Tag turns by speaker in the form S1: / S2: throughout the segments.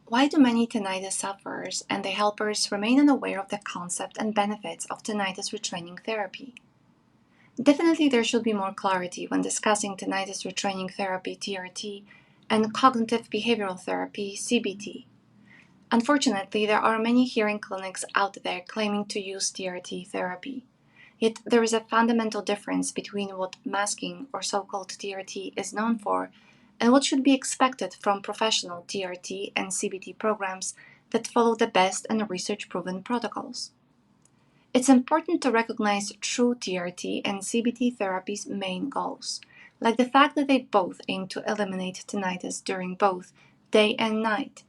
S1: Why do many tinnitus sufferers and their helpers remain unaware of the concept and benefits of tinnitus retraining therapy? Definitely there should be more clarity when discussing tinnitus retraining therapy (TRT) and cognitive behavioral therapy (CBT). Unfortunately, there are many hearing clinics out there claiming to use TRT therapy. Yet there is a fundamental difference between what masking or so-called TRT is known for and what should be expected from professional TRT and CBT programs that follow the best and research-proven protocols. It's important to recognize true TRT and CBT therapy's main goals, like the fact that they both aim to eliminate tinnitus during both day and night.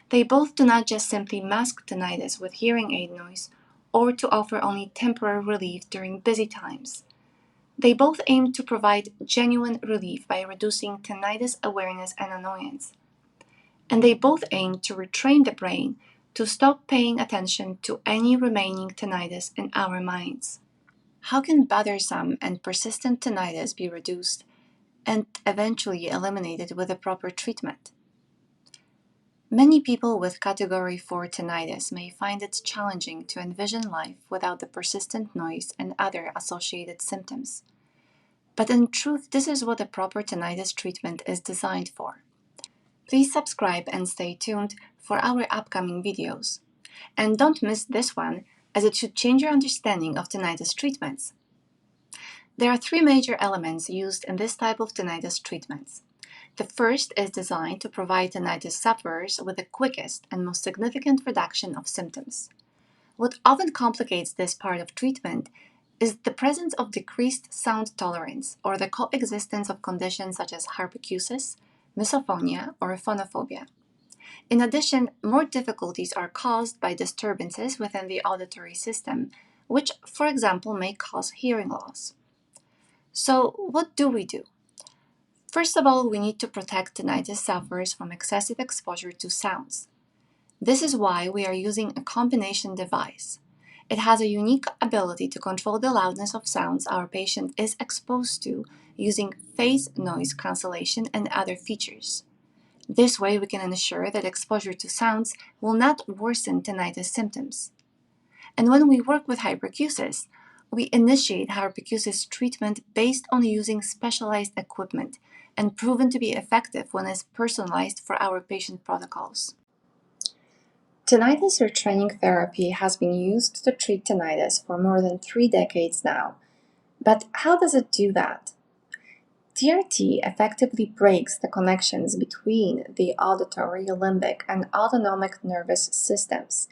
S1: They both do not just simply mask tinnitus with hearing aid noise or to offer only temporary relief during busy times. They both aim to provide genuine relief by reducing tinnitus awareness and annoyance. And they both aim to retrain the brain to stop paying attention to any remaining tinnitus in our minds. How can bothersome and persistent tinnitus be reduced and eventually eliminated with a proper treatment? Many people with Category 4 tinnitus may find it challenging to envision life without the persistent noise and other associated symptoms. But in truth, this is what a proper tinnitus treatment is designed for. Please subscribe and stay tuned for our upcoming videos. And don't miss this one, as it should change your understanding of tinnitus treatments. There are three major elements used in this type of tinnitus treatments. The first is designed to provide tinnitus sufferers with the quickest and most significant reduction of symptoms. What often complicates this part of treatment is the presence of decreased sound tolerance or the coexistence of conditions such as hyperacusis, misophonia, or phonophobia. In addition, more difficulties are caused by disturbances within the auditory system, which, for example, may cause hearing loss. So, what do we do? First of all, we need to protect tinnitus sufferers from excessive exposure to sounds. This is why we are using a combination device. It has a unique ability to control the loudness of sounds our patient is exposed to using phase noise cancellation and other features. This way we can ensure that exposure to sounds will not worsen tinnitus symptoms. And when we work with hyperacusis, we initiate hyperacusis treatment based on using specialized equipment and proven to be effective when it's personalized for our patient protocols. Tinnitus retraining therapy has been used to treat tinnitus for more than 3 decades now. But how does it do that? TRT effectively breaks the connections between the auditory, limbic, and autonomic nervous systems.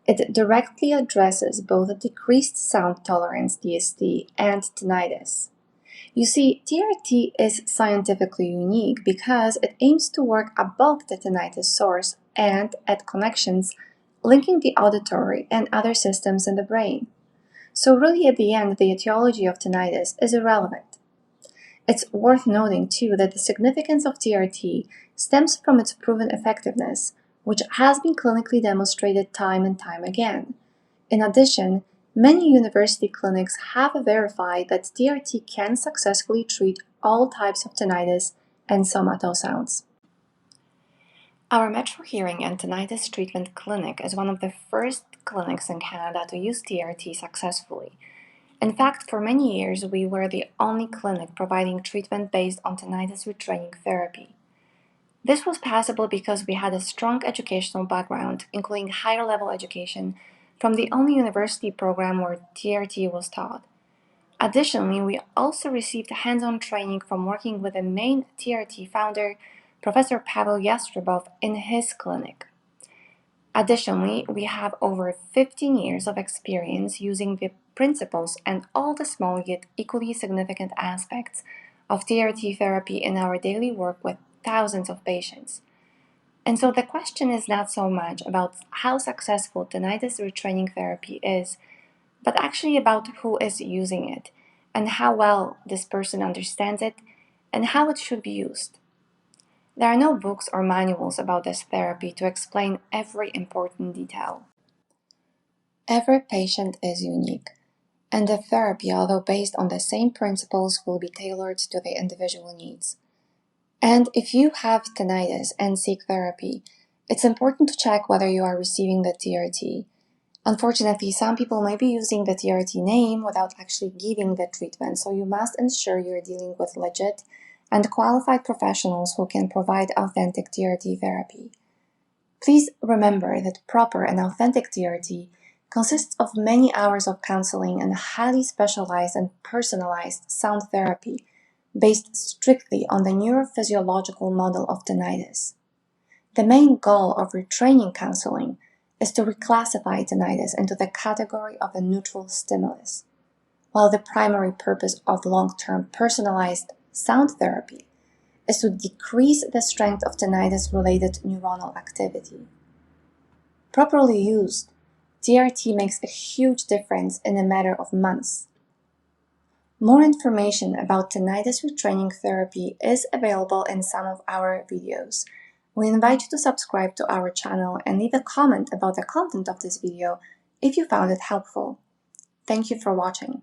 S1: It directly addresses both a decreased sound tolerance (DST) and tinnitus. You see, TRT is scientifically unique because it aims to work above the tinnitus source and at connections linking the auditory and other systems in the brain. So really at the end, the etiology of tinnitus is irrelevant. It's worth noting too that the significance of TRT stems from its proven effectiveness, which has been clinically demonstrated time and time again. In addition, many university clinics have verified that TRT can successfully treat all types of tinnitus and somato sounds. Our Metro Hearing and Tinnitus Treatment Clinic is one of the first clinics in Canada to use TRT successfully. In fact, for many years, we were the only clinic providing treatment based on tinnitus retraining therapy. This was possible because we had a strong educational background, including higher level education from the only university program where TRT was taught. Additionally, we also received hands-on training from working with the main TRT founder, Professor Pavel Yastrebov, in his clinic. Additionally, we have over 15 years of experience using the principles and all the small yet equally significant aspects of TRT therapy in our daily work with thousands of patients. And so the question is not so much about how successful tinnitus retraining therapy is, but actually about who is using it and how well this person understands it and how it should be used. There are no books or manuals about this therapy to explain every important detail. Every patient is unique, and the therapy, although based on the same principles, will be tailored to the individual needs. And if you have tinnitus and seek therapy, It's important to check whether you are receiving the TRT. Unfortunately, some people may be using the TRT name without actually giving the treatment, so you must ensure you're dealing with legit and qualified professionals who can provide authentic TRT therapy. Please remember that proper and authentic TRT consists of many hours of counseling and highly specialized and personalized sound therapy based strictly on the neurophysiological model of tinnitus. The main goal of retraining counseling is to reclassify tinnitus into the category of a neutral stimulus, while the primary purpose of long-term personalized sound therapy is to decrease the strength of tinnitus-related neuronal activity. Properly used, TRT makes a huge difference in a matter of months. More information about tinnitus retraining therapy is available in some of our videos. We invite you to subscribe to our channel and leave a comment about the content of this video if you found it helpful. Thank you for watching.